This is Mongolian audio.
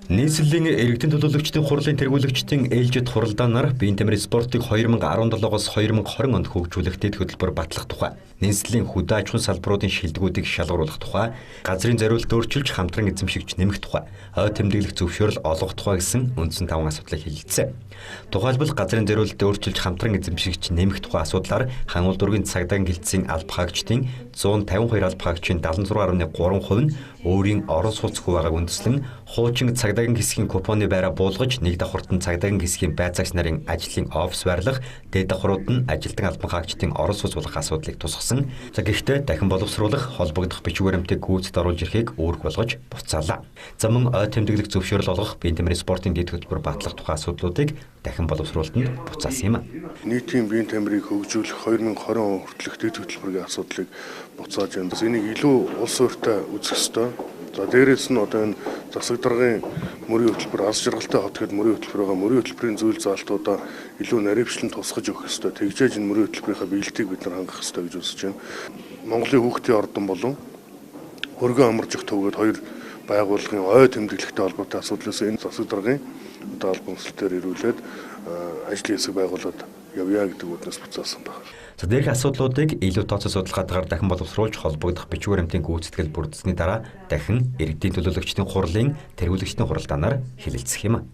Нийслэлийн иргэдийн төлөөлөгчдийн хурлын тэргүүлэгчдийн ээлжид хуралдаанаар биеийн тамирын спортыг 2017-оос 2020 онд хөгжүүлэх дэд хөтөлбөр батлах тухай, нийслэлийн хөдөө аж ахуйн салбаруудын шилдэгүүдийг шалгуулах тухай, газрын зориулт өөрчилж хамтран эзэмшигч нэмэх тухай, ой тэмдэглэх зөвшөөрөл олгох тухай гэсэн үндсэн 5 асуудлыг хэлэлцээ. Тухайлбал газрын зориулт өөрчилж хамтран эзэмшигч нэмэх тухай асуудлаар хангул дургийн цагдаагийн гэлтсийн алба хаагчдын 152 алба хаагчийн 76.3% нь өөрийн орон сууц хувагааг үндэслэн хуучин цагдаагийн хэсгийн купоны байраа буулгаж нэг давхурт нь цагдаагийн хэсгийн байцаагч нарын ажлын офис байрлах, дээд давхрууд нь ажилтан албан хаагчдын орон сууц болох асуудлыг тусгасан. Гэхдээ дахин боловсруулах, холбогдох бичиг баримтыг гүйцэд оруулж ирэхийг үүрэг болгож буцаалаа. За мөн ой тэмдэглэх зөвшөөрөл олгох, биеийн тамирын спортын дэд хөтөлбөр батлах тухай асуудлуудыг дахин боловсруулалтанд буцаасан юм. Нийтийн биеийн тамирыг хөгжүүлэх 2020 он хүртэлх дэд хөтөлбөрийн асуудлыг буцааж байна. Энийг илүү улс ортой үзэх ёстой. За дээрээс нь одоо энэ засаг даргын мөрийн хөтөлбөр алс жаргалтай хот гэдэг мөрийн хөтөлбөр байгаа. Мөрийн хөтөлбөрийн зүйл заалтуудаа илүү наривчлан тусгаж өгөх ёстой. Тэгжээж энэ мөрийн хөтөлбөрийнхаа биелэлтийг бид нар хангах ёстой гэж үзэж байна. Монголын хүүхдийн ордон болон хөргөн амаржих төвөд хоёр байгууллагын ой тэмдэглэхтэй холбоотой асуудлаас энэ засаг даргын одоо албан ёсолтоор ирүүлээд ажлын хэсэг байгуулад явъя гэдэг үднэс буцаасан байна. За дээрх асуудлуудыг илүү тооцоо судалгаатаар дахин боловсруулж холбогдох бичиг баримтын гүйцэтгэл бүрдсэний дараа дахин иргэдийн төлөөлөгчдийн хурлын тэргүүлэгчдийн хуралдаанаар хэлэлцэх юм.